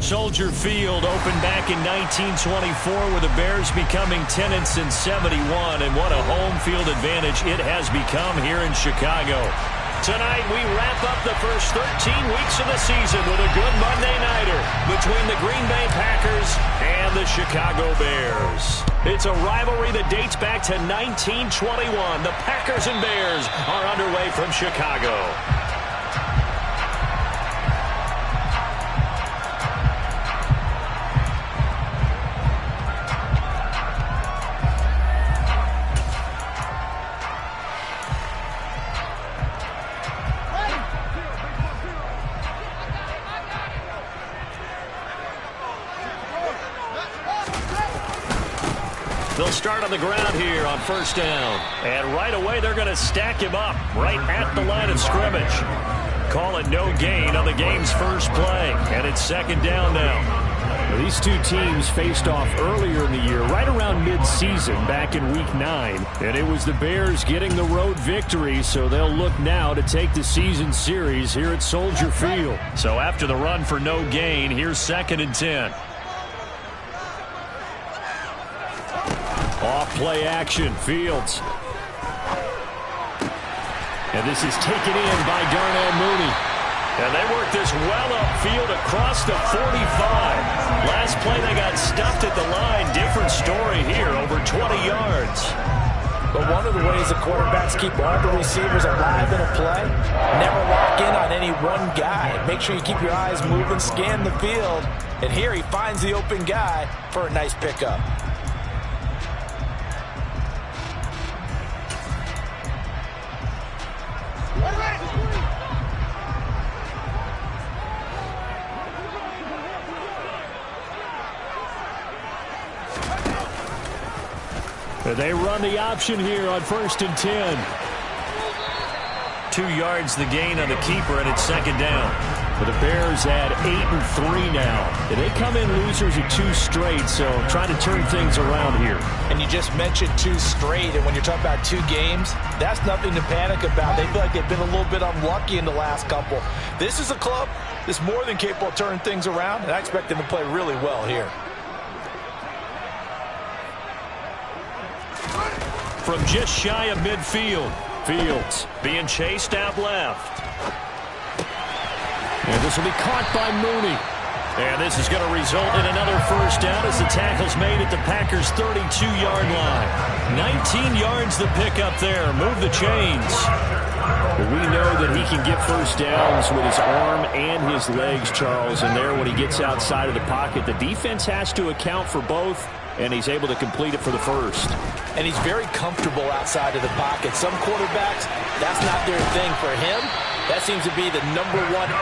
Soldier Field opened back in 1924 with the Bears becoming 10 since 71, and what a home field advantage it has become here in Chicago. Tonight we wrap up the first 13 weeks of the season with a good Monday nighter between the Green Bay Packers and the Chicago Bears. It's a rivalry that dates back to 1921. The Packers and Bears are underway from Chicago. They'll start on the ground here on first down. And right away, they're going to stack him up right at the line of scrimmage. Call it no gain on the game's first play. And it's second down now. These two teams faced off earlier in the year, right around mid-season, back in Week 9. And it was the Bears getting the road victory, so they'll look now to take the season series here at Soldier Field. So after the run for no gain, here's 2nd and 10. Off-play action, Fields. And this is taken in by Darnell Mooney. And they work this well upfield across the 45. Last play they got stuffed at the line. Different story here, over 20 yards. But one of the ways the quarterbacks keep all the receivers alive in a play, never lock in on any one guy. Make sure you keep your eyes moving, scan the field. And here he finds the open guy for a nice pickup. They run the option here on 1st and 10. 2 yards the gain on the keeper, and it's second down. But the Bears add 8-3 now. And they come in losers of 2 straight, so trying to turn things around here. And you just mentioned 2 straight, and when you're talking about 2 games, that's nothing to panic about. They feel like they've been a little bit unlucky in the last couple. This is a club that's more than capable of turning things around, and I expect them to play really well here. From just shy of midfield, Fields being chased out left. And this will be caught by Mooney. And this is going to result in another first down as the tackle's made at the Packers' 32-yard line. 19 yards the pickup there. Move the chains. Well, we know that he can get first downs with his arm and his legs, Charles. And there, when he gets outside of the pocket, the defense has to account for both, and he's able to complete it for the first. And he's very comfortable outside of the pocket. Some quarterbacks, that's not their thing. For him, that seems to be the #1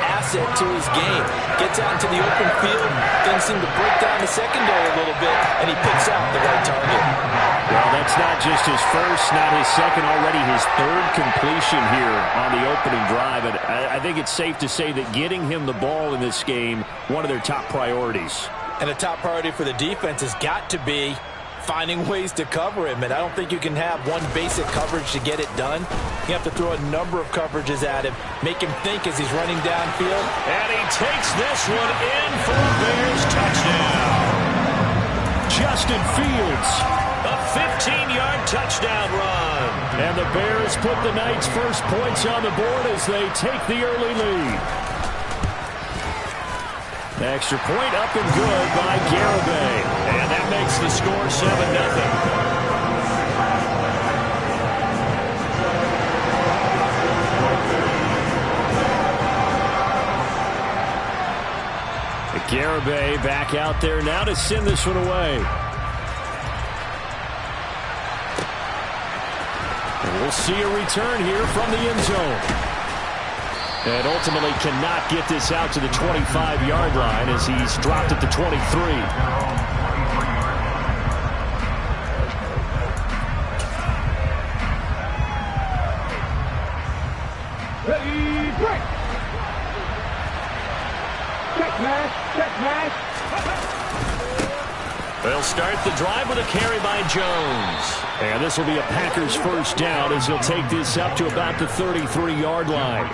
asset to his game. Gets out into the open field, things seem to break down the secondary a little bit, and he picks out the right target. Well, that's not just his first, not his second, already his 3rd completion here on the opening drive. And I think it's safe to say that getting him the ball in this game, one of their top priorities. And a top priority for the defense has got to be finding ways to cover him. And I don't think you can have one basic coverage to get it done. You have to throw a number of coverages at him, make him think as he's running downfield. And he takes this one in for a Bears touchdown. Justin Fields. A 15-yard touchdown run. And the Bears put the Knights' first points on the board as they take the early lead. Extra point up and good by Garibay. And that makes the score 7-0. Garibay back out there now to send this one away. And we'll see a return here from the end zone. And ultimately cannot get this out to the 25-yard line as he's dropped at the 23. They'll start the drive with a carry by Jones. And this will be a Packers first down as he'll take this up to about the 33-yard line.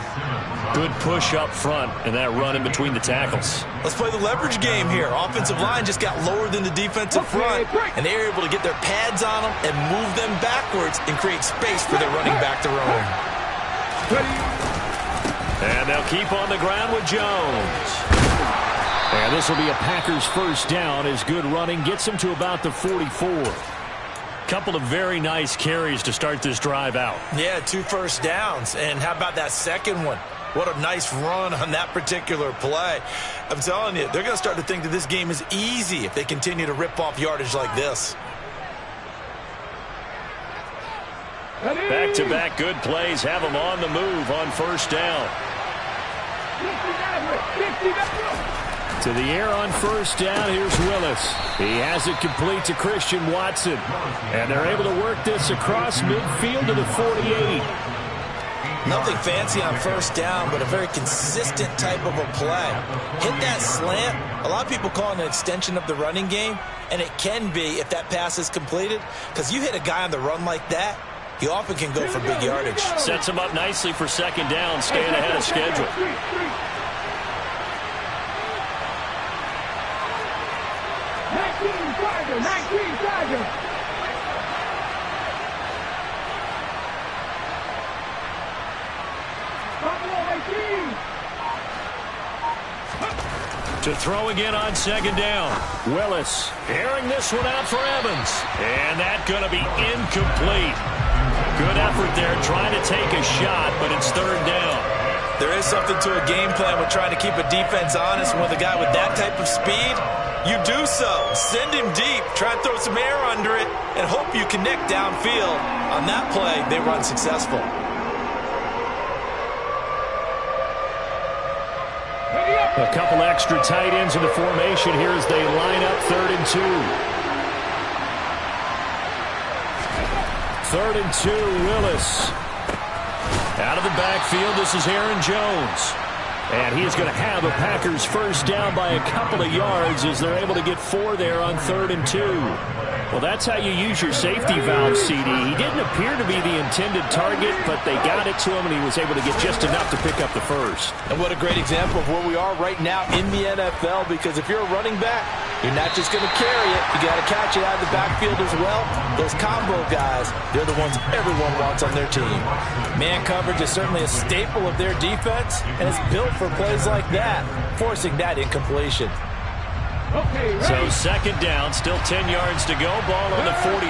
Good push up front and that run in between the tackles. Let's play the leverage game here. Offensive line just got lower than the defensive front, and they were able to get their pads on them and move them backwards and create space for their running back to roam. And they'll keep on the ground with Jones. And this will be a Packers first down as good running gets them to about the 44. Couple of very nice carries to start this drive out. Yeah, 2 first downs. And how about that second one? What a nice run on that particular play. I'm telling you, they're going to start to think that this game is easy if they continue to rip off yardage like this. Back-to-back good plays have them on the move on first down. To the air on first down, here's Willis. He has it complete to Christian Watson. And they're able to work this across midfield to the 48. Nothing fancy on first down, but a very consistent type of a play. Hit that slant. A lot of people call it an extension of the running game, and it can be if that pass is completed, because you hit a guy on the run like that, he often can go for big yardage. Sets him up nicely for second down, staying ahead of schedule. To throw again on second down. Willis airing this one out for Evans. And that's going to be incomplete. Good effort there trying to take a shot, but it's third down. There is something to a game plan with trying to keep a defense honest. With a guy with that type of speed, you do so. Send him deep, try and throw some air under it, and hope you connect downfield. On that play, they run successful. A couple extra tight ends in the formation here as they line up 3rd and 2. 3rd and 2, Willis. Out of the backfield, this is Aaron Jones. And he is going to have a Packers first down by a couple of yards as they're able to get 4 there on 3rd and 2. Well, that's how you use your safety valve, CD. He didn't appear to be the intended target, but they got it to him, and he was able to get just enough to pick up the first. And what a great example of where we are right now in the NFL, because if you're a running back, you're not just going to carry it. You got to catch it out of the backfield as well. Those combo guys, they're the ones everyone wants on their team. Man coverage is certainly a staple of their defense, and it's built for plays like that, forcing that incompletion. Okay, so second down, still 10 yards to go. Ball on the 43.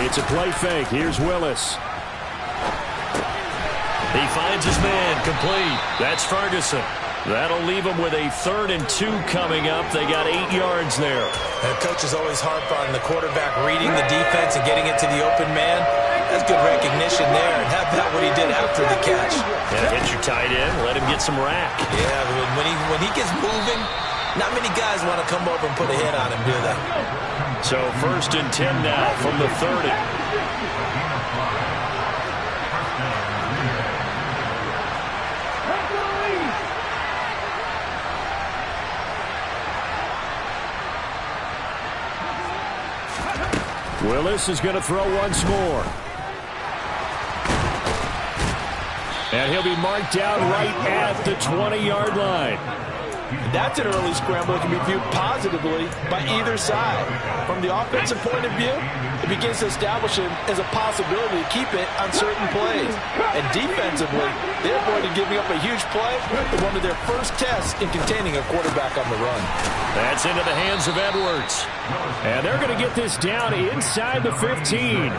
It's a play fake. Here's Willis. He finds his man, complete. That's Ferguson. That'll leave him with a 3rd and 2 coming up. They got 8 yards there. And coaches always harp on the quarterback reading the defense and getting it to the open man. That's good recognition there. And how about what he did after the catch? Yeah, hit your tight end, let him get some rack. Yeah, when he gets moving, not many guys want to come over and put a hit on him, do they? So 1st and 10 now from the 30. Willis is going to throw once more. And he'll be marked down right at the 20-yard line. That's an early scramble that can be viewed positively by either side. From the offensive point of view, it begins to establish him as a possibility to keep it on certain plays. And defensively, they avoided giving up a huge play in one of their first tests in containing a quarterback on the run. That's into the hands of Edwards. And they're going to get this down inside the 15.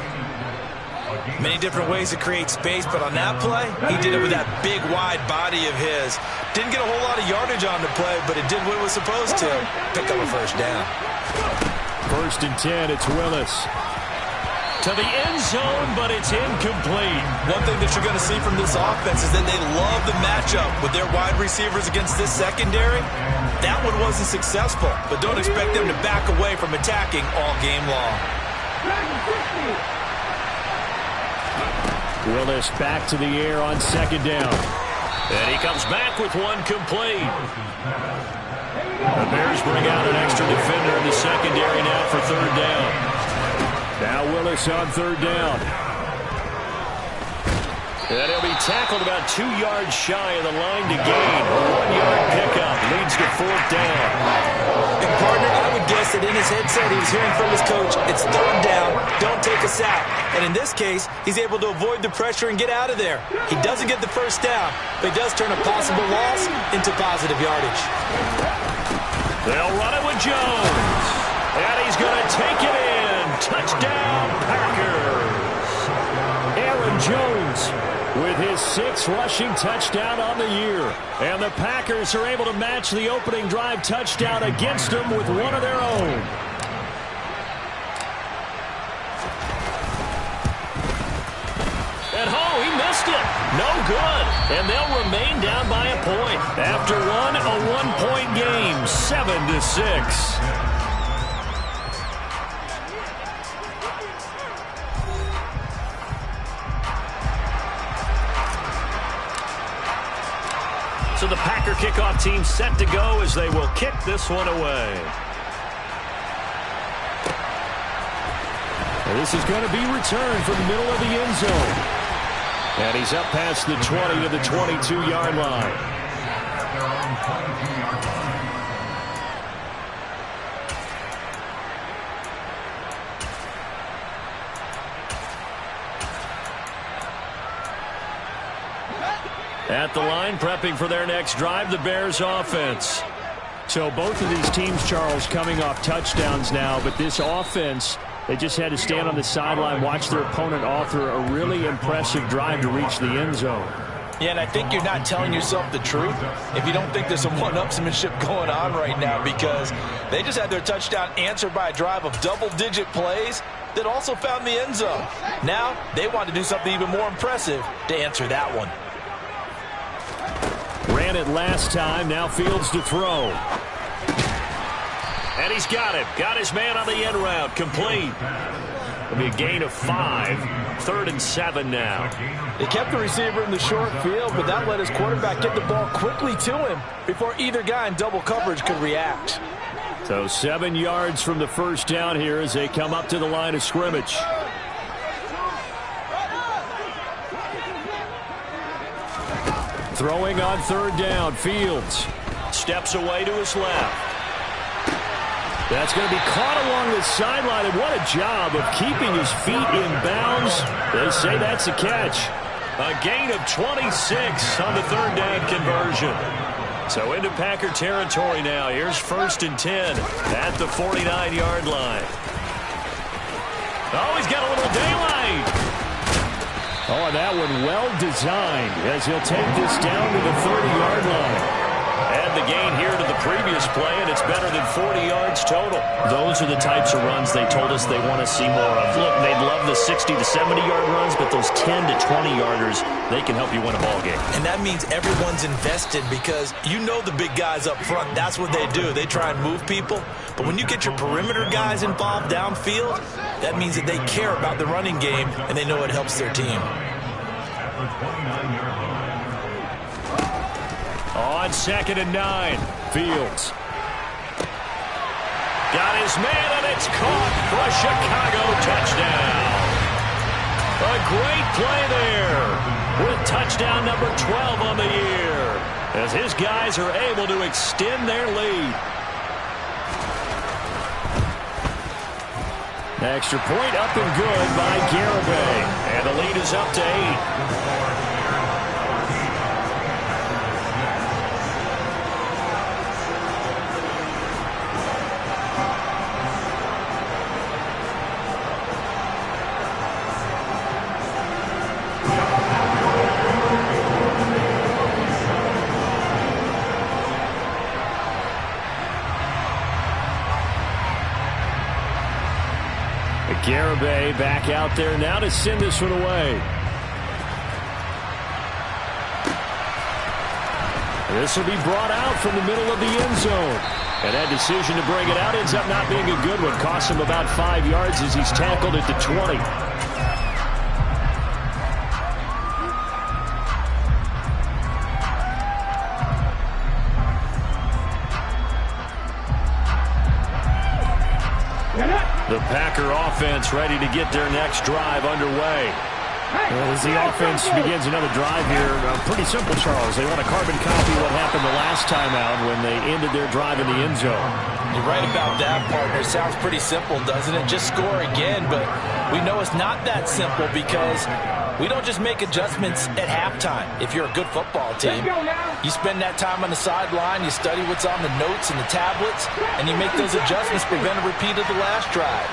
Many different ways to create space, but on that play, he did it with that big, wide body of his. Didn't get a whole lot of yardage on the play, but it did what it was supposed to. Pick up a first down. 1st and 10, it's Willis. To the end zone, but it's incomplete. One thing that you're going to see from this offense is that they love the matchup with their wide receivers against this secondary. That one wasn't successful, but don't expect them to back away from attacking all game long. Willis back to the air on second down. And he comes back with one complete. The Bears bring out an extra defender in the secondary now for third down. Now Willis on third down. And he'll be tackled about 2 yards shy of the line to gain. A 1-yard pickup leads to fourth down. And partner, I would guess that in his headset he was hearing from his coach, it's third down, don't take us out. And in this case, he's able to avoid the pressure and get out of there. He doesn't get the first down, but he does turn a possible loss into positive yardage. They'll run it with Jones. And he's going to take it in. Touchdown, Packers. Aaron Jones with his 6th rushing touchdown on the year. And the Packers are able to match the opening drive touchdown against them with one of their own. And he missed it. No good. And they'll remain down by a point. After a 1-point game, 7-6. So the Packer kickoff team set to go as they will kick this one away. And this is going to be returned from the middle of the end zone. And he's up past the 20 to the 22-yard line. At the line, prepping for their next drive, the Bears offense. So both of these teams, Charles, coming off touchdowns now, but this offense, they just had to stand on the sideline, watch their opponent author a really impressive drive to reach the end zone. Yeah, and I think you're not telling yourself the truth if you don't think there's some one-upsmanship going on right now, because they just had their touchdown answered by a drive of double-digit plays that also found the end zone. Now, they want to do something even more impressive to answer that one. Ran it last time, now Fields to throw. And he's got it. Got his man on the end route. Complete. It'll be a gain of 5. 3rd and 7 now. They kept the receiver in the short field, but that let his quarterback get the ball quickly to him before either guy in double coverage could react. So 7 yards from the first down here as they come up to the line of scrimmage. Throwing on third down, Fields. Steps away to his left. That's going to be caught along the sideline, and what a job of keeping his feet in bounds. They say that's a catch. A gain of 26 on the third down conversion. So into Packer territory now. Here's 1st and 10 at the 49-yard line. Oh, he's got a little daylight. Oh, that one well designed as he'll take this down to the 30-yard line. And the gain here to the previous play, and it's better than 40 yards total. Those are the types of runs they told us they want to see more of. Look, they'd love the 60 to 70-yard runs, but those 10 to 20-yarders, they can help you win a ball game. And that means everyone's invested, because you know the big guys up front, that's what they do. They try and move people. But when you get your perimeter guys involved downfield, that means that they care about the running game, and they know it helps their team. On 2nd and 9, Fields. Got his man, and it's caught for a Chicago touchdown. A great play there with touchdown number 12 on the year as his guys are able to extend their lead. Extra point up and good by Garibay. And the lead is up to 8. Garibay back out there now to send this one away. This will be brought out from the middle of the end zone. And that decision to bring it out ends up not being a good one. Costs him about 5 yards as he's tackled at the 20. Packer offense ready to get their next drive underway. As the offense begins another drive here, pretty simple, Charles. They want to carbon copy what happened the last time out when they ended their drive in the end zone. You're right about that, partner. It sounds pretty simple, doesn't it? Just score again, but we know it's not that simple because we don't just make adjustments at halftime. If you're a good football team, you spend that time on the sideline, you study what's on the notes and the tablets, and you make those adjustments, prevent a repeat of the last drive.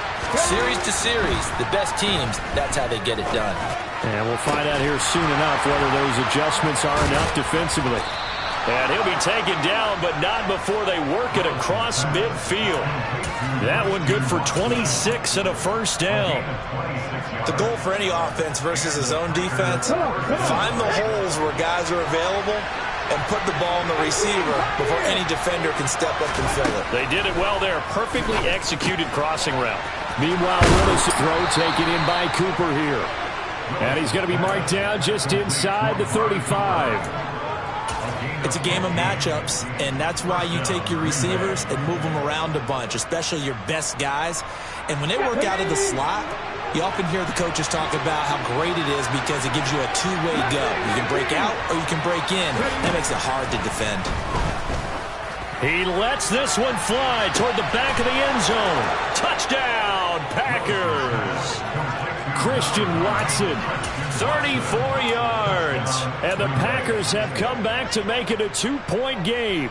Series to series, the best teams, that's how they get it done. And we'll find out here soon enough whether those adjustments are enough defensively. And he'll be taken down, but not before they work it across midfield. That one good for 26 and a first down. The goal for any offense versus his own defense, find the holes where guys are available and put the ball in the receiver before any defender can step up and fill it. They did it well there. Perfectly executed crossing route. Meanwhile, Willis' throw taken in by Cooper here. And he's going to be marked down just inside the 35. It's a game of matchups, and that's why you take your receivers and move them around a bunch, especially your best guys. And when they work out of the slot, you often hear the coaches talk about how great it is because it gives you a two-way go. You can break out or you can break in. That makes it hard to defend. He lets this one fly toward the back of the end zone. Touchdown, Packers. Christian Watson, 34 yards. And the Packers have come back to make it a two-point game.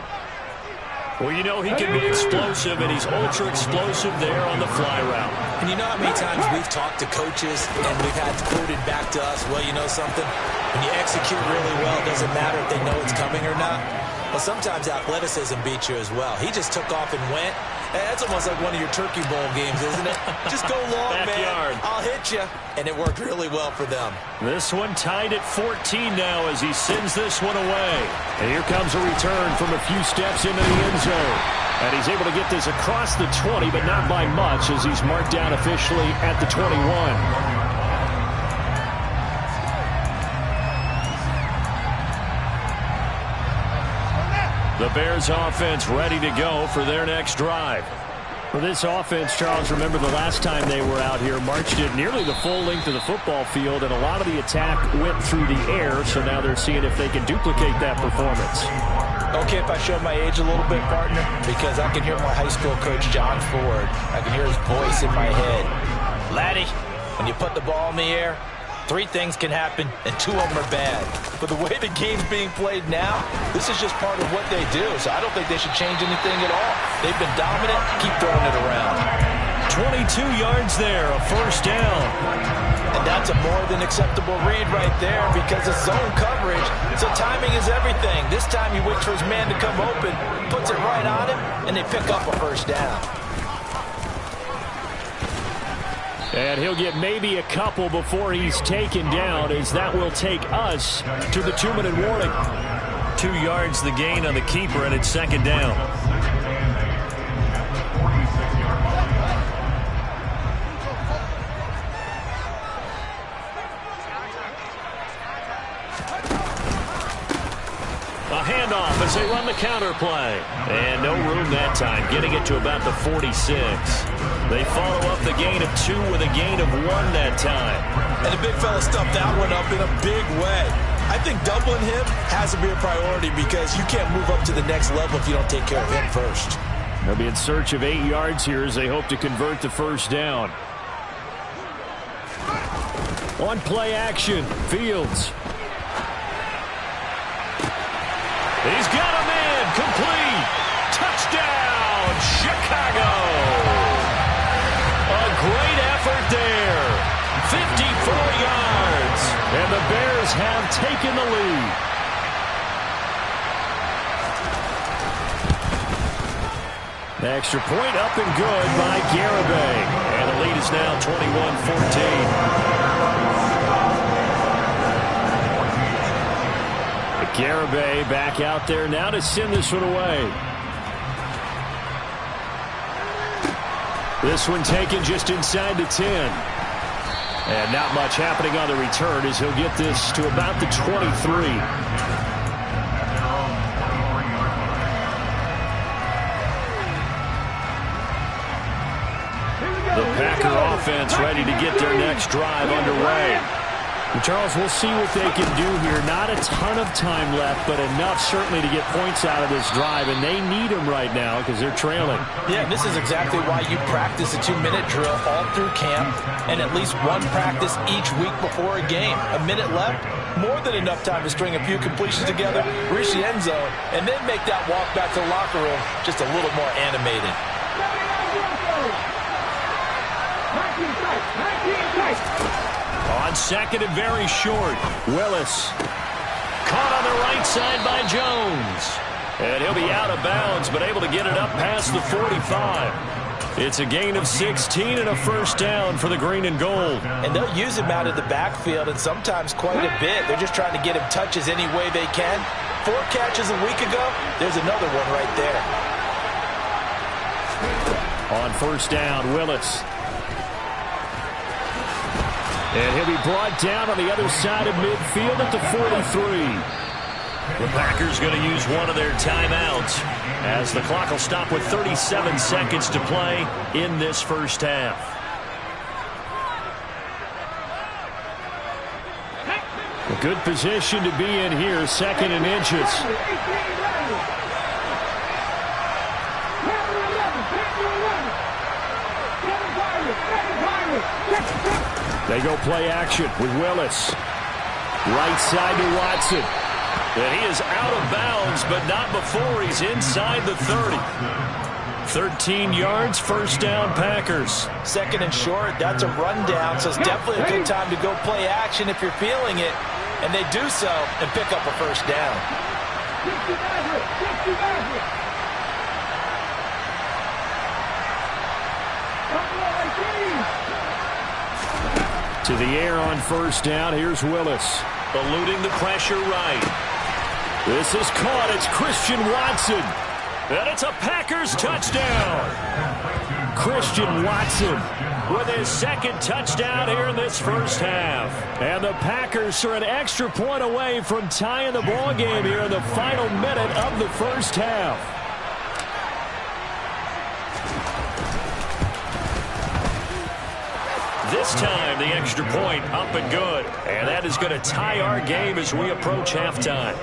Well, you know he can be explosive, and he's ultra-explosive there on the fly route. And you know how many times we've talked to coaches and we've had quoted back to us, well, you know something? When you execute really well, it doesn't matter if they know it's coming or not. Well, sometimes athleticism beats you as well. He just took off and went. That's almost like one of your Turkey Bowl games, isn't it? Just go long, Backyard. man. I'll hit you. And it worked really well for them. This one tied at 14 now as he sends this one away. And here comes a return from a few steps into the end zone. And he's able to get this across the 20, but not by much as he's marked down officially at the 21. The Bears offense ready to go for their next drive. For this offense, Charles, remember the last time they were out here, marched it nearly the full length of the football field, and a lot of the attack went through the air, so now they're seeing if they can duplicate that performance. Okay, if I show my age a little bit, partner, because I can hear my high school coach, John Ford. I can hear his voice in my head. Laddie, when you put the ball in the air, 3 things can happen, and 2 of them are bad. But the way the game's being played now, this is just part of what they do, so I don't think they should change anything at all. They've been dominant. Keep throwing it around. 22 yards there, a first down. And that's a more than acceptable read right there because it's zone coverage, so timing is everything. This time he waits for his man to come open, puts it right on him, and they pick up a first down. And he'll get maybe a couple before he's taken down, as that will take us to the 2-minute warning. 2 yards the gain on the keeper, and it's second down. A handoff as they run the counter play. And no room that time, getting it to about the 46. They follow up the gain of 2 with a gain of 1 that time. And the big fella stuffed that one up in a big way. I think doubling him has to be a priority because you can't move up to the next level if you don't take care of him first. They'll be in search of 8 yards here as they hope to convert the first down. On play action, Fields. He's got a man, complete. Touchdown, Chicago. A great effort there. 54 yards. And the Bears have taken the lead. The extra point up and good by Garibay. And the lead is now 21-14. Garibay back out there now to send this one away. This one taken just inside the 10. And not much happening on the return as he'll get this to about the 23. The Packers offense ready to get their next drive underway. Charles, we'll see what they can do here. Not a ton of time left, but enough certainly to get points out of this drive, and they need them right now because they're trailing. Yeah, this is exactly why you practice a 2-minute drill all through camp and at least one practice each week before a game. A minute left, more than enough time to string a few completions together, reach the end zone, and then make that walk back to the locker room just a little more animated. On second and very short, Willis. Caught on the right side by Jones. And he'll be out of bounds, but able to get it up past the 45. It's a gain of 16 and a first down for the green and gold. And they'll use him out of the backfield, and sometimes quite a bit. They're just trying to get him touches any way they can. 4 catches a week ago, there's another one right there. On first down, Willis. And he'll be brought down on the other side of midfield at the 43. The Packers going to use one of their timeouts as the clock will stop with 37 seconds to play in this first half. A good position to be in here, second and inches. They go play action with Willis. Right side to Watson. And he is out of bounds, but not before he's inside the 30. 13 yards, first down, Packers. Second and short, that's a rundown, so it's definitely a good time to go play action if you're feeling it. And they do so and pick up a first down. To the air on first down. Here's Willis. Eluding the pressure right. This is caught. It's Christian Watson. And it's a Packers touchdown. Christian Watson with his second touchdown here in this first half. And the Packers are an extra point away from tying the ball game here in the final minute of the first half. This time, the extra point up and good. And that is going to tie our game as we approach halftime.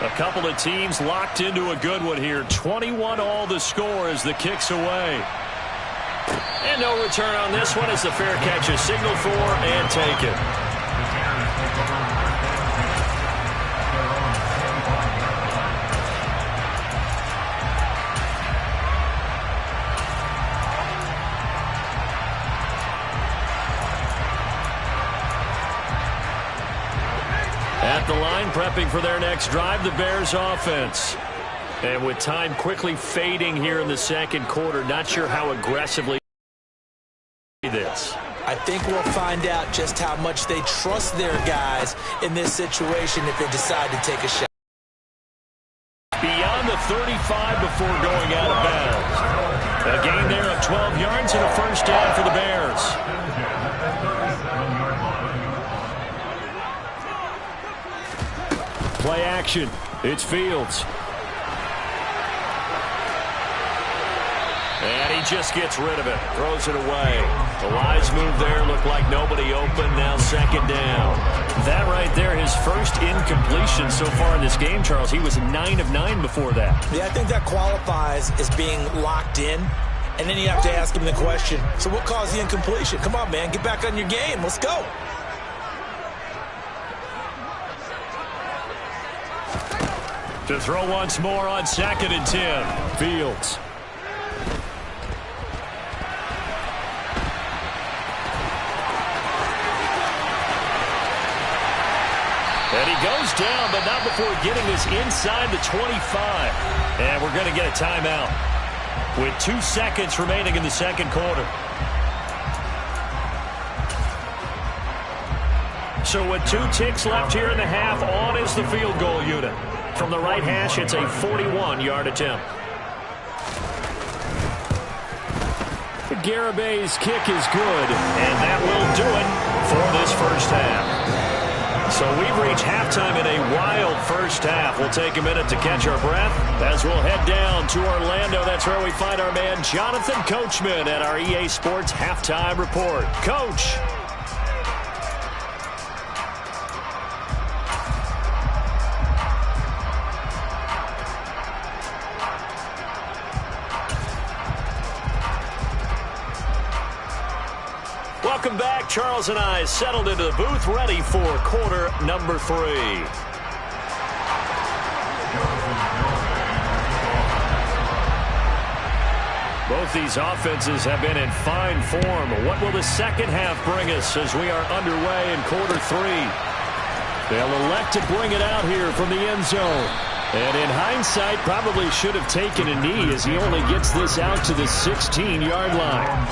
A couple of teams locked into a good one here. 21 all the score as the kick's away. And no return on this one as the fair catch is signaled for and taken. At the line, prepping for their next drive, the Bears offense. And with time quickly fading here in the second quarter, not sure how aggressively this. I think we'll find out just how much they trust their guys in this situation if they decide to take a shot. Beyond the 35 before going out of bounds. A gain there of 12 yards and a first down for the Bears. Play action. It's Fields. And he just gets rid of it. Throws it away. The wise move there. Looked like nobody open. Now second down. That right there, his first incompletion so far in this game, Charles. He was 9 of 9 before that. Yeah, I think that qualifies as being locked in. And then you have to ask him the question, so what caused the incompletion? Come on, man. Get back on your game. Let's go. To throw once more on second and 10. Fields. And he goes down, but not before getting this inside the 25. And we're going to get a timeout with 2 seconds remaining in the second quarter. So with 2 ticks left here in the half, on is the field goal unit. From the right hash, it's a 41-yard attempt. Garabay's kick is good. And that will do it for this first half. So we've reached halftime in a wild first half. We'll take a minute to catch our breath as we'll head down to Orlando. That's where we find our man Jonathan Coachman at our EA Sports Halftime Report. Coach. Welcome back. Charles and I settled into the booth, ready for quarter number 3. Both these offenses have been in fine form. What will the second half bring us as we are underway in quarter 3? They'll elect to bring it out here from the end zone. And in hindsight, probably should have taken a knee as he only gets this out to the 16-yard line.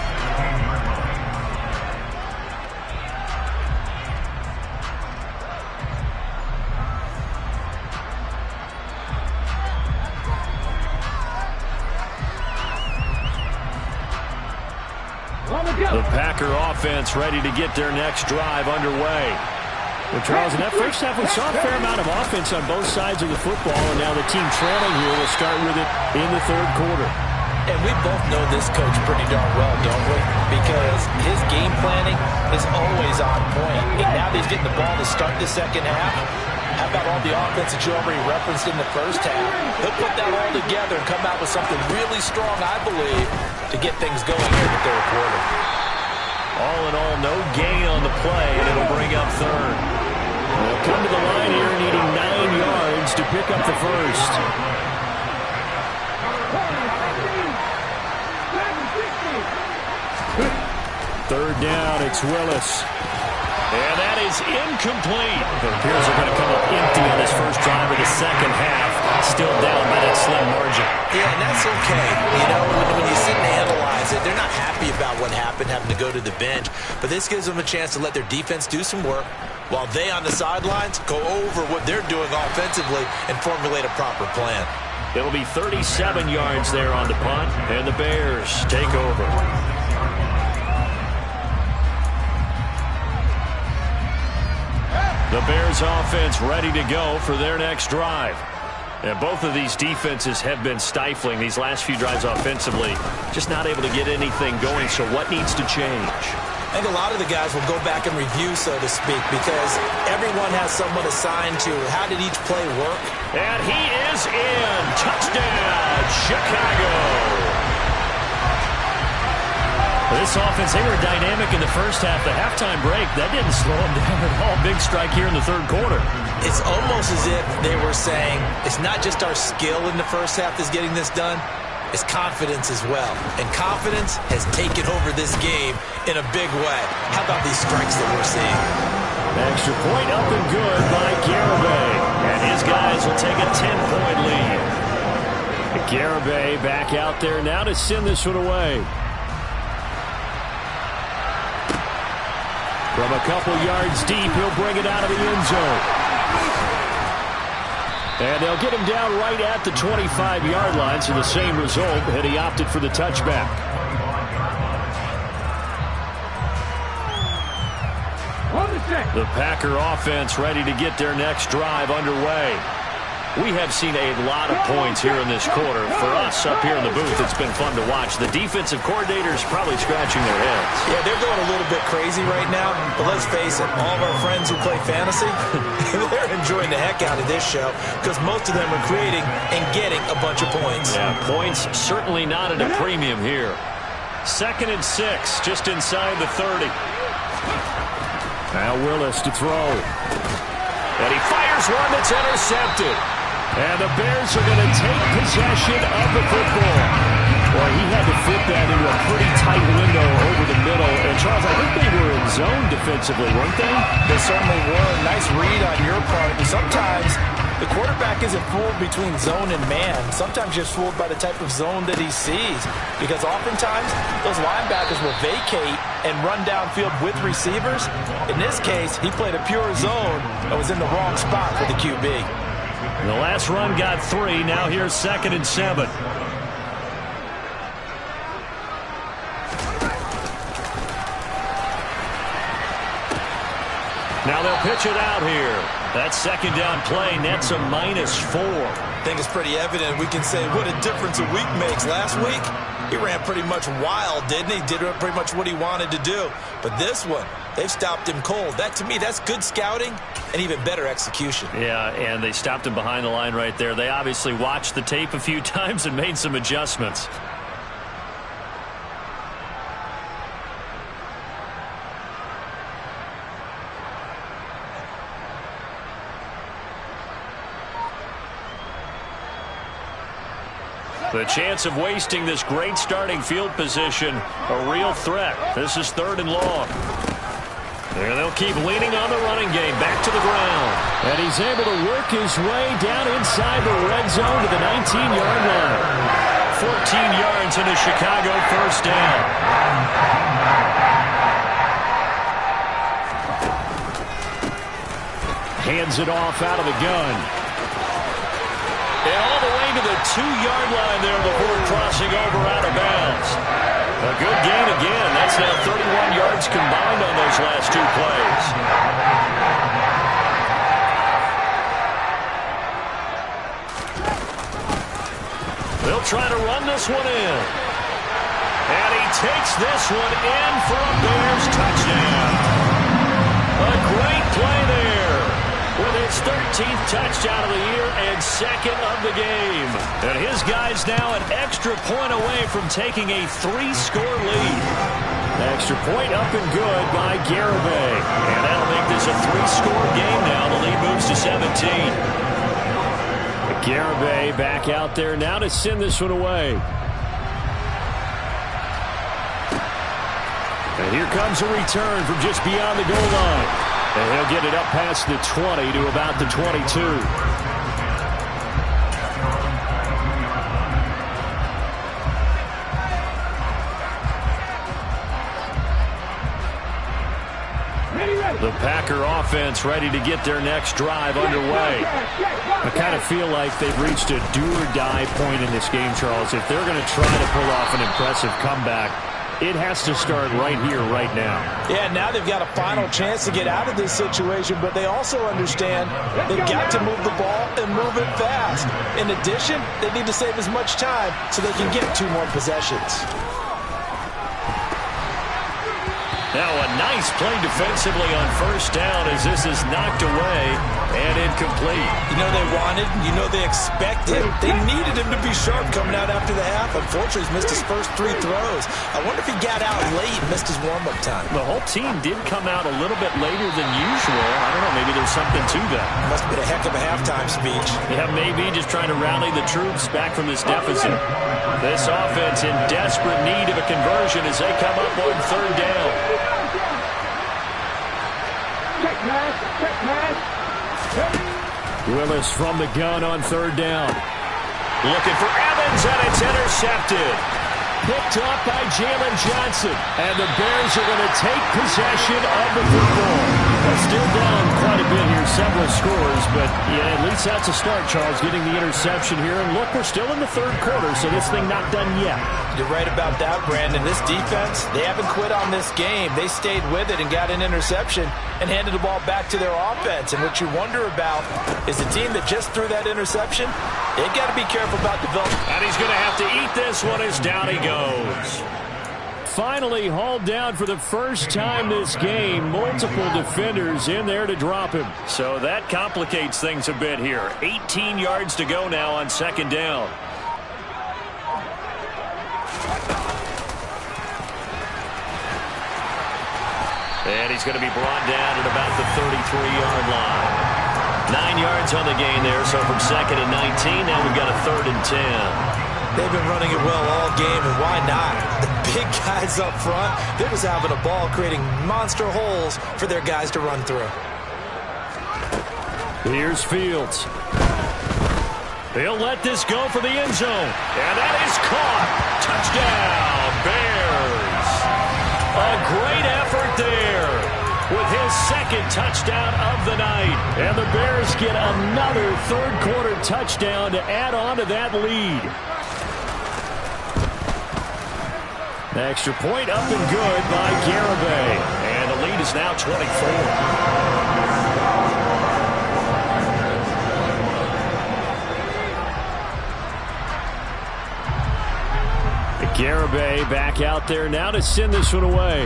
The Packer offense ready to get their next drive underway. Well, Charles, in that first half, we saw a fair amount of offense on both sides of the football, and now the team trailing here will start with it in the third quarter. And we both know this coach pretty darn well, don't we? Because his game planning is always on point. And now that he's getting the ball to start the second half, how about all the offense that you already referenced in the first half? He'll put that all together and come out with something really strong, I believe, to get things going here in the third quarter. All in all, no gain on the play, and it'll bring up third. They'll come to the line here needing 9 yards to pick up the first. Third down, it's Willis. And that is incomplete. The Bears are going to come up empty on this first drive of the second half. Still down by that slim margin. Yeah, and that's okay. You know, when you sit and analyze it, they're not happy about what happened, having to go to the bench. But this gives them a chance to let their defense do some work while they on the sidelines go over what they're doing offensively and formulate a proper plan. It'll be 37 yards there on the punt, and the Bears take over. The Bears offense ready to go for their next drive. And both of these defenses have been stifling these last few drives offensively. Just not able to get anything going, so what needs to change? I think a lot of the guys will go back and review, so to speak, because everyone has someone assigned to how did each play work. And he is in. Touchdown, Chicago. This offense, they were dynamic in the first half. The halftime break, that didn't slow them down at all. Big strike here in the third quarter. It's almost as if they were saying, it's not just our skill in the first half that's getting this done, it's confidence as well. And confidence has taken over this game in a big way. How about these strikes that we're seeing? Extra point up and good by Garabay. And his guys will take a 10-point lead. Garabay back out there now to send this one away. From a couple yards deep, he'll bring it out of the end zone. And they'll get him down right at the 25-yard line, so the same result, and he opted for the touchback. The Packer offense ready to get their next drive underway. We have seen a lot of points here in this quarter. For us up here in the booth, it's been fun to watch. The defensive coordinators probably scratching their heads. Yeah, they're going a little bit crazy right now. But let's face it, all of our friends who play fantasy, they're enjoying the heck out of this show because most of them are creating and getting a bunch of points. Yeah, points certainly not at a premium here. 2nd and 6, just inside the 30. Now Willis to throw. And he fires one that's intercepted. And the Bears are going to take possession of the football. Boy, he had to fit that into a pretty tight window over the middle. And, Charles, I think they were in zone defensively, weren't they? They certainly were. Nice read on your part. And sometimes the quarterback isn't fooled between zone and man. Sometimes just fooled by the type of zone that he sees. Because oftentimes, those linebackers will vacate and run downfield with receivers. In this case, he played a pure zone and was in the wrong spot for the QB. The last run got 3. Now here's 2nd and 7. Now they'll pitch it out here. That second down play nets a -4. I think it's pretty evident. We can say what a difference a week makes. Last week, he ran pretty much wild, didn't he? Did pretty much what he wanted to do. But this one, they've stopped him cold. That, to me, that's good scouting and even better execution. Yeah, and they stopped him behind the line right there. They obviously watched the tape a few times and made some adjustments. The chance of wasting this great starting field position, a real threat. This is 3rd and long. And they'll keep leaning on the running game, back to the ground. And he's able to work his way down inside the red zone to the 19-yard line. 14 yards and a Chicago first down. Hands it off out of the gun. And all the way to the 2-yard line there before crossing over out of bounds. A good gain again. That's now 31 yards combined on those last 2 plays. They'll try to run this one in. And he takes this one in for a Bears touchdown. A great play there. With his 13th touchdown of the year and 2nd of the game. And his guy's now an extra point away from taking a 3-score lead. Extra point up and good by Garibay. And that'll make this a 3-score game now. The lead moves to 17. Garibay back out there now to send this one away. And here comes a return from just beyond the goal line. And he'll get it up past the 20 to about the 22. The Packer offense ready to get their next drive underway. I kind of feel like they've reached a do-or-die point in this game, Charles. If they're going to try to pull off an impressive comeback, it has to start right here, right now. Yeah, now they've got a final chance to get out of this situation, but they also understand they've got to move the ball and move it fast. In addition, they need to save as much time so they can get 2 more possessions. Now a nice play defensively on first down as this is knocked away and incomplete. You know they wanted, you know they expected. They needed him to be sharp coming out after the half. Unfortunately, he's missed his first 3 throws. I wonder if he got out late and missed his warm-up time. The whole team did come out a little bit later than usual. I don't know, maybe there's something to that. Must have been a heck of a halftime speech. Yeah, maybe just trying to rally the troops back from this deficit. This offense in desperate need of a conversion as they come up on 3rd down. Willis from the gun on 3rd down. Looking for Evans, and it's intercepted. Picked up by Jalen Johnson. And the Bears are going to take possession of the football. They're still down quite a bit here, several scores, but yeah, at least that's a start, Charles, getting the interception here. And look, we're still in the 3rd quarter, so this thing not done yet. You're right about that, Brandon. This defense, they haven't quit on this game. They stayed with it and got an interception and handed the ball back to their offense. And what you wonder about is the team that just threw that interception, they've got to be careful about developing. And he's going to have to eat this one as down he goes. Finally hauled down for the first time this game. Multiple defenders in there to drop him. So that complicates things a bit here. 18 yards to go now on 2nd down. And he's going to be brought down at about the 33-yard line. 9 yards on the gain there, so from 2nd and 19, now we've got a 3rd and 10. They've been running it well all game, and why not? The big guys up front, they're just having a ball creating monster holes for their guys to run through. Here's Fields. They'll let this go for the end zone. And that is caught. Touchdown, Bears. A great effort there with his 2nd touchdown of the night. And the Bears get another 3rd quarter touchdown to add on to that lead. The extra point up and good by Garibay. And the lead is now 24. Garibay back out there now to send this one away.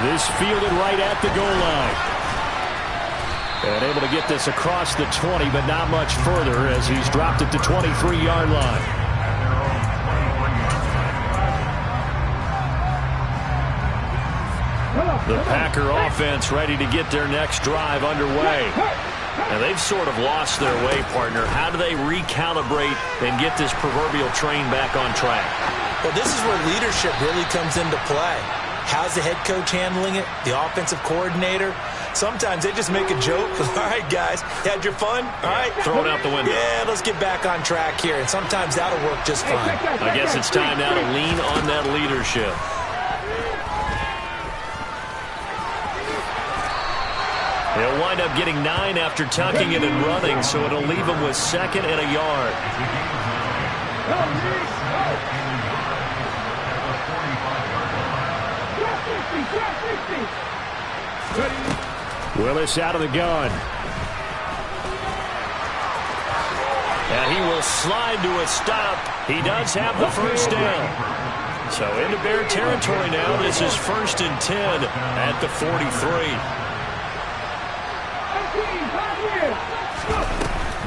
This fielded right at the goal line. And able to get this across the 20, but not much further as he's dropped it to 23-yard line. The Packer offense ready to get their next drive underway. Now, they've sort of lost their way, partner. How do they recalibrate and get this proverbial train back on track? Well, this is where leadership really comes into play. How's the head coach handling it? The offensive coordinator? Sometimes they just make a joke. All right, guys, had your fun? All right. Throw it out the window. Yeah, let's get back on track here. And sometimes that'll work just fine. I guess it's time now to lean on that leadership. They'll wind up getting 9 after tucking it and running, so it'll leave them with 2nd and a yard. Willis out of the gun. And he will slide to a stop. He does have the first down. So into Bear territory now. This is 1st and 10 at the 43.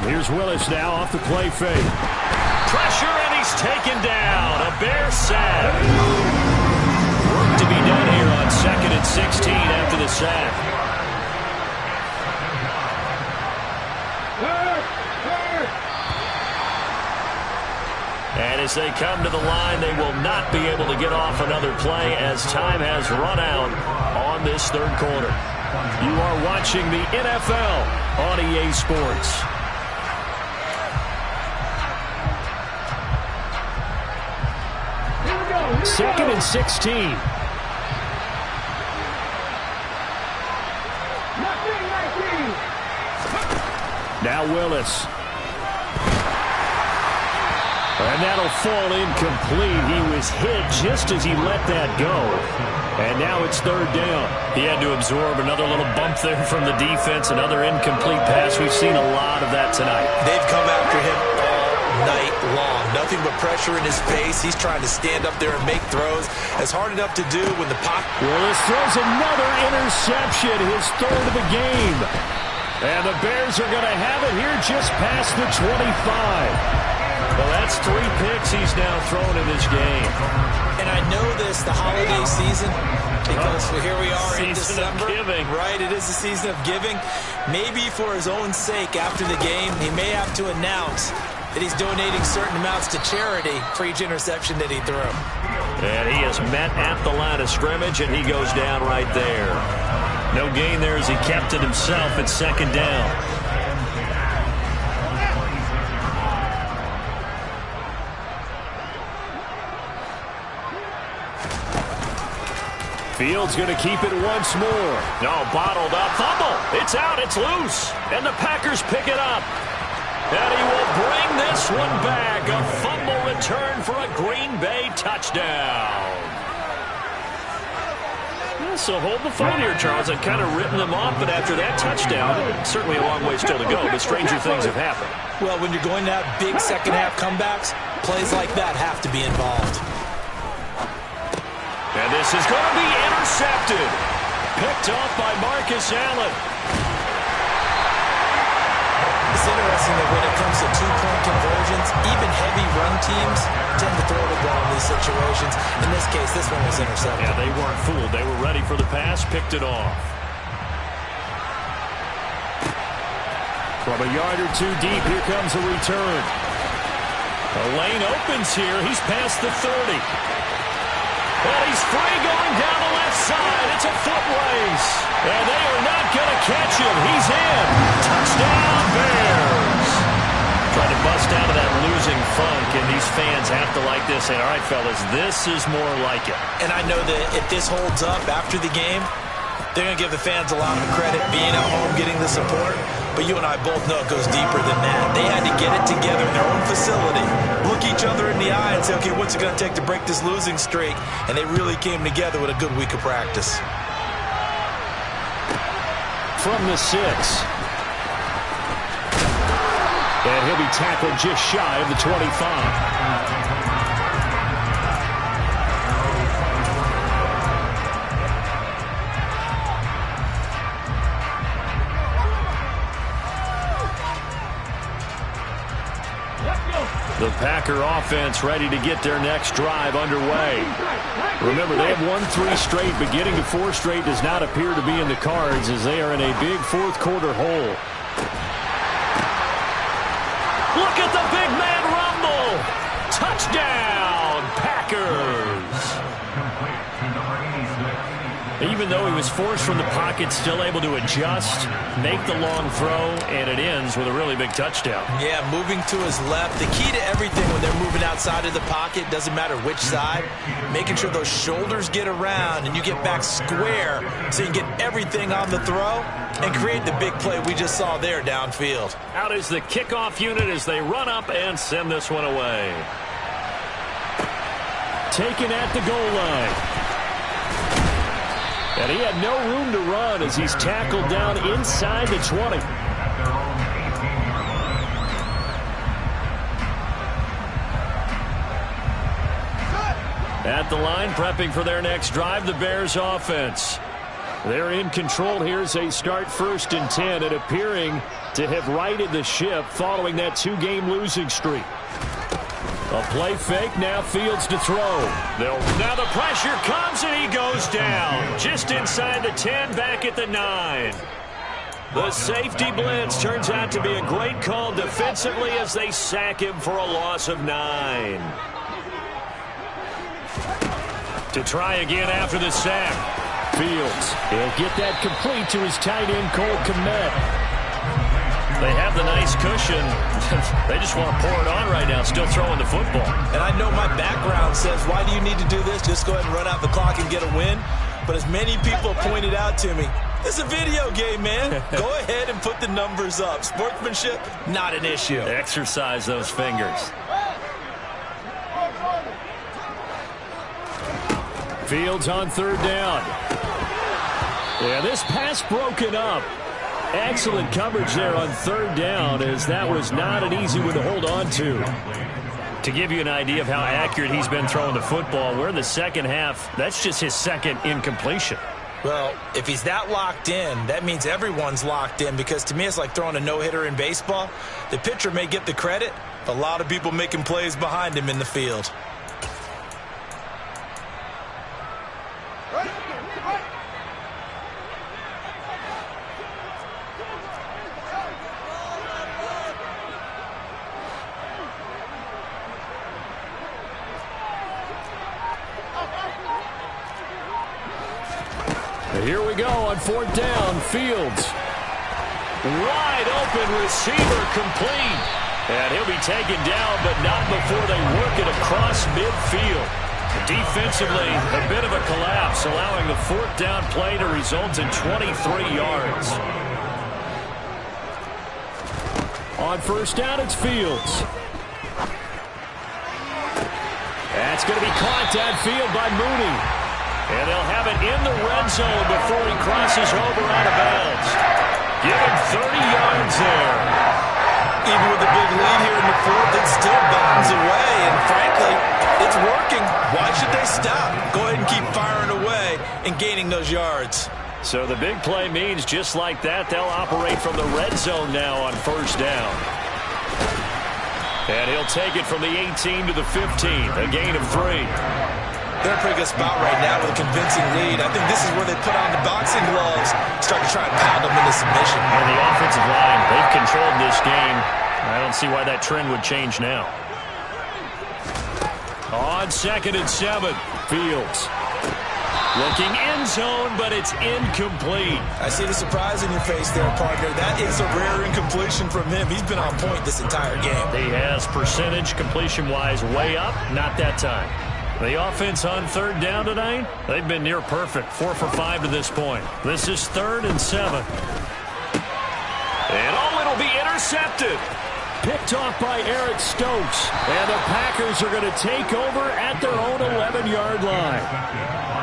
Here's Willis now off the play fake. Pressure, and he's taken down. A Bear sack. Work to be done here on 2nd and 16 after the sack. And as they come to the line, they will not be able to get off another play as time has run out on this 3rd quarter. You are watching the NFL on EA Sports. Second and 16. Now Willis. And that'll fall incomplete. He was hit just as he let that go. And now it's 3rd down. He had to absorb another little bump there from the defense, another incomplete pass. We've seen a lot of that tonight. They've come after him all night long. Nothing but pressure in his face. He's trying to stand up there and make throws. It's hard enough to do when the pocket... Willis throws another interception, his 3rd of the game. And the Bears are going to have it here just past the 25. Well, that's 3 picks he's now thrown in this game. And I know this, the holiday season, because here we are in December. Season of giving. Right, it is the season of giving. Maybe for his own sake after the game, he may have to announce that he's donating certain amounts to charity for each interception that he threw. And he is met at the line of scrimmage, and he goes down right there. No gain there as he kept it himself at 2nd down. Fields going to keep it once more. No, bottled up. Fumble. It's out. It's loose. And the Packers pick it up. And he will bring this one back. A fumble return for a Green Bay touchdown. So hold the phone here, Charles. I've kind of written them off, but after that touchdown, certainly a long way still to go, but stranger things have happened. Well, when you're going to have big second-half comebacks, plays like that have to be involved. And this is going to be intercepted. Picked off by Marcus Allen. It's interesting that when it comes to two-point conversions, even heavy run teams tend to throw the ball in these situations. In this case, this one was intercepted. Yeah, they weren't fooled. They were ready for the pass, picked it off. From a yard or two deep, here comes a return. The lane opens here. He's past the 30. And he's free going down the left side. It's a foot race. And they are not going to catch him. He's in. Touchdown, Bears. Trying to bust out of that losing funk, and these fans have to like this. Saying, all right, fellas, this is more like it. And I know that if this holds up after the game, they're going to give the fans a lot of credit being at home, getting the support. but you and I both know it goes deeper than that. They had to get it together in their own facility, look each other in the eye and say, okay, what's it going to take to break this losing streak? And they really came together with a good week of practice. From the 6. And he'll be tackled just shy of the 25. The Packer offense ready to get their next drive underway. Remember, they have won 3 straight, but getting to 4 straight does not appear to be in the cards as they are in a big fourth-quarter hole. Look at the big man rumble. Touchdown, Packers. Even though he was forced from the pocket, still able to adjust, make the long throw, and it ends with a really big touchdown. Yeah, moving to his left. The key to everything when they're moving outside of the pocket, doesn't matter which side, making sure those shoulders get around and you get back square so you can get everything on the throw and create the big play we just saw there downfield. Out is the kickoff unit as they run up and send this one away. Taken at the goal line. And he had no room to run as he's tackled down inside the 20. At the line, prepping for their next drive, the Bears offense. They're in control here as they start 1st and 10 and appearing to have righted the ship following that 2-game losing streak. A play fake, now Fields to throw. Now the pressure comes and he goes down. Just inside the 10, back at the 9. The safety blitz turns out to be a great call defensively as they sack him for a loss of 9. To try again after the sack. Fields, he'll get that complete to his tight end, Cole Kmet. They have the nice cushion. They just want to pour it on right now, still throwing the football. And I know my background says, why do you need to do this? Just go ahead and run out the clock and get a win. But as many people pointed out to me, it's a video game, man. Go ahead and put the numbers up. Sportsmanship, not an issue. Exercise those fingers. Fields on 3rd down. Yeah, this pass broken up. Excellent coverage there on 3rd down as that was not an easy one to hold on to. To give you an idea of how accurate he's been throwing the football, we're in the second half. That's just his 2nd incompletion. Well, if he's that locked in, that means everyone's locked in because to me it's like throwing a no-hitter in baseball. The pitcher may get the credit, but a lot of people making plays behind him in the field. Here we go on 4th down. Fields. Wide open receiver complete. And he'll be taken down, but not before they work it across midfield. Defensively, a bit of a collapse, allowing the 4th down play to result in 23 yards. On 1st down, it's Fields. That's going to be caught downfield by Mooney. And they'll have it in the red zone before he crosses over out of bounds. Give him 30 yards there. Even with the big lead here in the 4th, it still bounds away. And frankly, it's working. Why should they stop? Go ahead and keep firing away and gaining those yards. So the big play means just like that, they'll operate from the red zone now on 1st down. And he'll take it from the 18 to the 15, a gain of 3. They're in a pretty good spot right now with a convincing lead. I think this is where they put on the boxing gloves, start to try and pound them into submission. And the offensive line, they've controlled this game. I don't see why that trend would change now. On 2nd and 7, Fields. Looking end zone, but it's incomplete. I see the surprise in your face there, partner. That is a rare incompletion from him. He's been on point this entire game. He has percentage completion-wise way up, not that time. The offense on 3rd down tonight, they've been near perfect, 4 for 5 to this point. This is 3rd and 7. And it'll be intercepted. Picked off by Eric Stokes. And the Packers are going to take over at their own 11-yard line.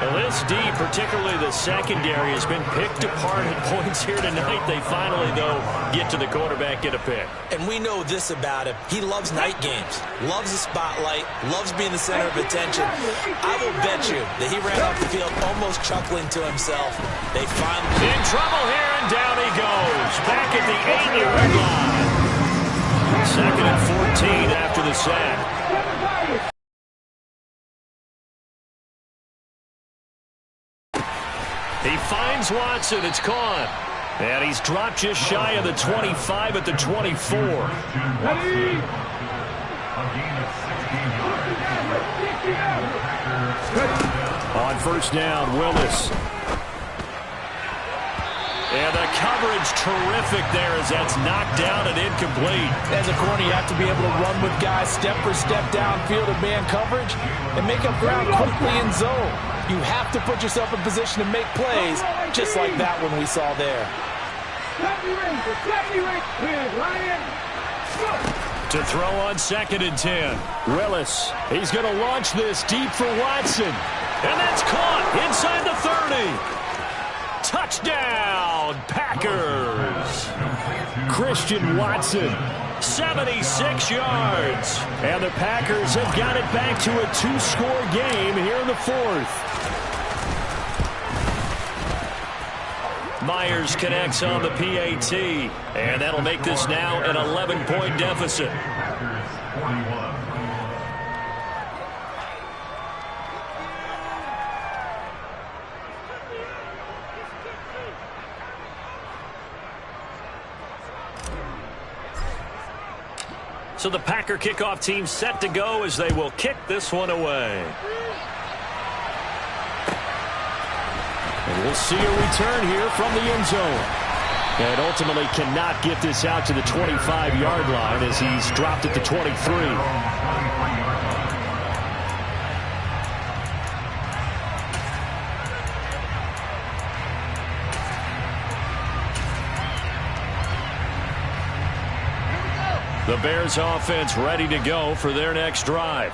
Well, this D, particularly the secondary, has been picked apart at points here tonight. They finally, though, get to the quarterback, get a pick. And we know this about him. He loves night games, loves the spotlight, loves being the center of attention. I will bet you that he ran off the field almost chuckling to himself. They finally... In trouble here, and down he goes. Back at the 8-yard line. Second and 14 after the sack. He finds Watson. It's caught. And he's dropped just shy of the 25 at the 24. On first down, Willis. And the coverage terrific there as that's knocked down and incomplete. As a corner, you have to be able to run with guys step for step downfield in man coverage and make up ground quickly in zone. You have to put yourself in position to make plays, just like that one we saw there. To throw on 2nd and 10. Willis, he's going to launch this deep for Watson. And that's caught inside the 30. Touchdown, Packers. Christian Watson. 76 yards. And the Packers have got it back to a 2-score game here in the 4th. Myers connects on the PAT, and that'll make this now an 11-point deficit. So the Packer kickoff team set to go as they will kick this one away. And we'll see a return here from the end zone. And ultimately cannot get this out to the 25-yard line as he's dropped at the 23. The Bears offense ready to go for their next drive.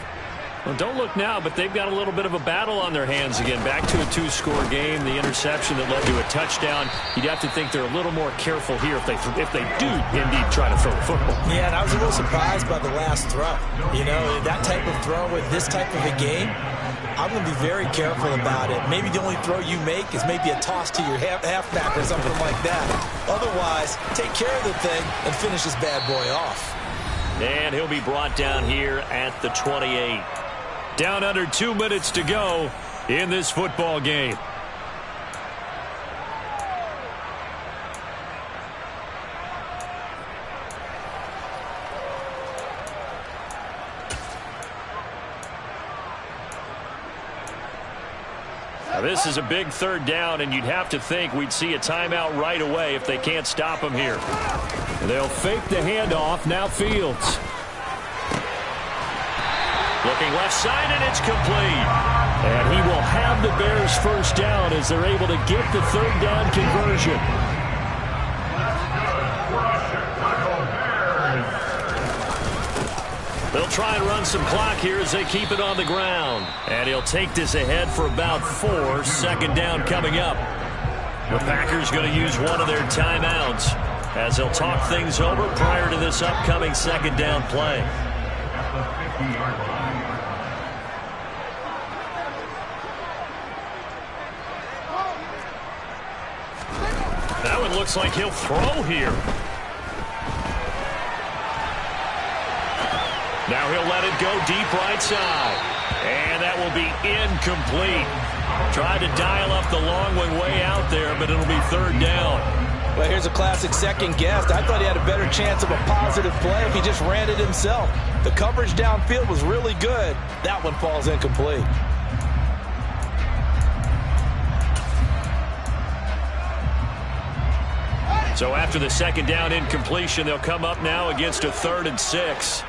Well, don't look now, but they've got a little bit of a battle on their hands again. Back to a 2-score game. The interception that led to a touchdown. You'd have to think they're a little more careful here if they do indeed try to throw the football. Yeah, and I was a little surprised by the last throw. You know, that type of throw with this type of a game, I'm going to be very careful about it. Maybe the only throw you make is maybe a toss to your halfback or something like that. Otherwise, take care of the thing and finish this bad boy off. And he'll be brought down here at the 28. Down under 2 minutes to go in this football game. Now this is a big 3rd down, and you'd have to think we'd see a timeout right away if they can't stop him here. They'll fake the handoff. Now Fields. Looking left side, and it's complete. And he will have the Bears first down as they're able to get the 3rd down conversion. They'll try and run some clock here as they keep it on the ground. And he'll take this ahead for about 4. 2nd down coming up. The Packers going to use one of their timeouts as they'll talk things over prior to this upcoming 2nd down play. That one looks like he'll throw here. Now he'll let it go deep right side. And that will be incomplete. Tried to dial up the long one way out there, but it'll be 3rd down. Well, here's a classic second guess. I thought he had a better chance of a positive play if he just ran it himself. The coverage downfield was really good. That one falls incomplete. So after the 2nd down incompletion, they'll come up now against a 3rd and 6.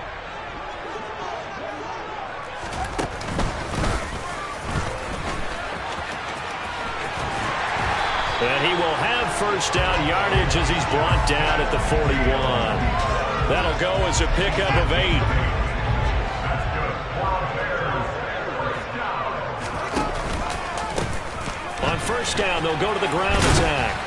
And he will have first down yardage as he's brought down at the 41. That'll go as a pickup of 8. On first down, they'll go to the ground attack.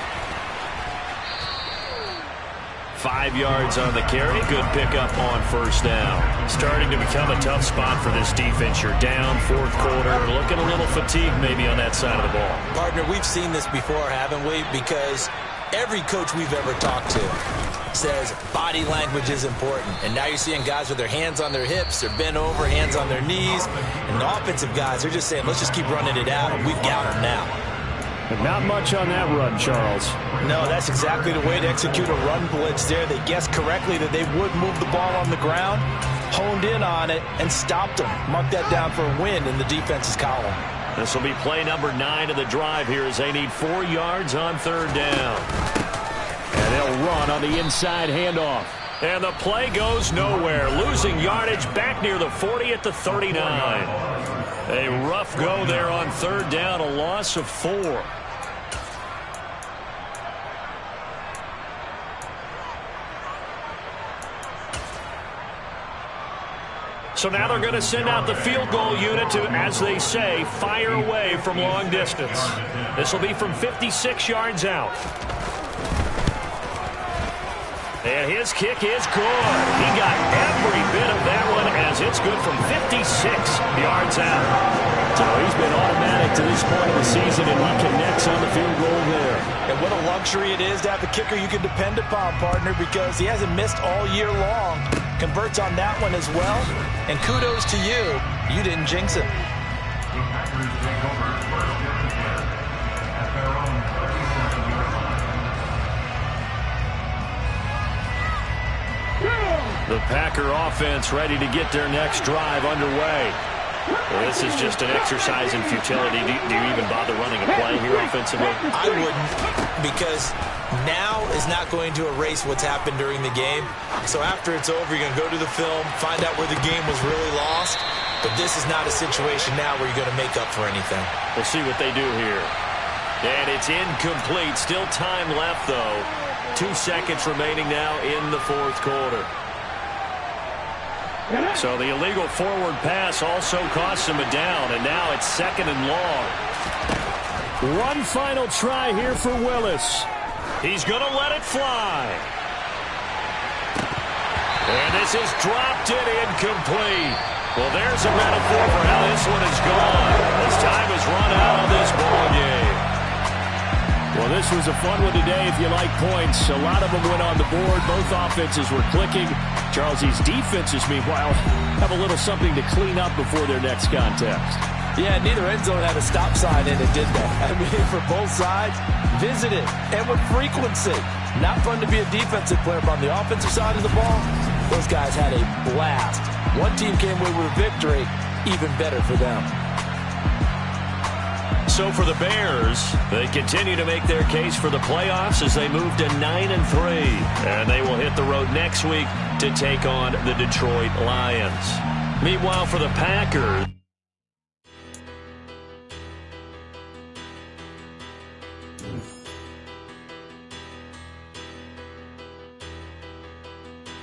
5 yards on the carry. Good pickup on first down. Starting to become a tough spot for this defense. You're down fourth quarter. Looking a little fatigued maybe on that side of the ball. Partner, we've seen this before, haven't we? Because every coach we've ever talked to says body language is important. And now you're seeing guys with their hands on their hips. They're bent over, hands on their knees. And the offensive guys, they're just saying, let's just keep running it out. And we've got them now. But not much on that run, Charles. No, that's exactly the way to execute a run blitz there. They guessed correctly that they would move the ball on the ground, honed in on it, and stopped them. Mark that down for a win in the defense's column. This will be play number 9 of the drive here as they need 4 yards on third down. And they'll run on the inside handoff. And the play goes nowhere. Losing yardage back near the 40 at the 39. A rough go there on third down, a loss of 4. So now they're going to send out the field goal unit to, as they say, fire away from long distance. This will be from 56 yards out. And his kick is good. He got every bit of that one as it's good from 56 yards out. So he's been automatic to this point of the season, and he connects on the field goal there. And what a luxury it is to have a kicker you can depend upon, partner, because he hasn't missed all year long. Converts on that one as well. And kudos to you. You didn't jinx him. The Packer offense ready to get their next drive underway. Well, this is just an exercise in futility. Do you even bother running a play here offensively? I wouldn't, because now is not going to erase what's happened during the game. So after it's over, you're going to go to the film, find out where the game was really lost. But this is not a situation now where you're going to make up for anything. We'll see what they do here. And it's incomplete. Still time left, though. 2 seconds remaining now in the fourth quarter. So the illegal forward pass also costs him a down, and now it's second and long. One final try here for Willis. He's going to let it fly. And this is dropped it incomplete. Well, there's a metaphor for how this one is gone. As time has run out on this ball game. Well, this was a fun one today if you like points. A lot of them went on the board. Both offenses were clicking. Charles's defenses, meanwhile, have a little something to clean up before their next contest. Yeah, neither end zone had a stop sign in it, did they? I mean, for both sides, visit it, and with frequency. Not fun to be a defensive player, but on the offensive side of the ball, those guys had a blast. One team came away with a victory, even better for them. So for the Bears, they continue to make their case for the playoffs as they move to 9-3. And they will hit the road next week to take on the Detroit Lions. Meanwhile, for the Packers...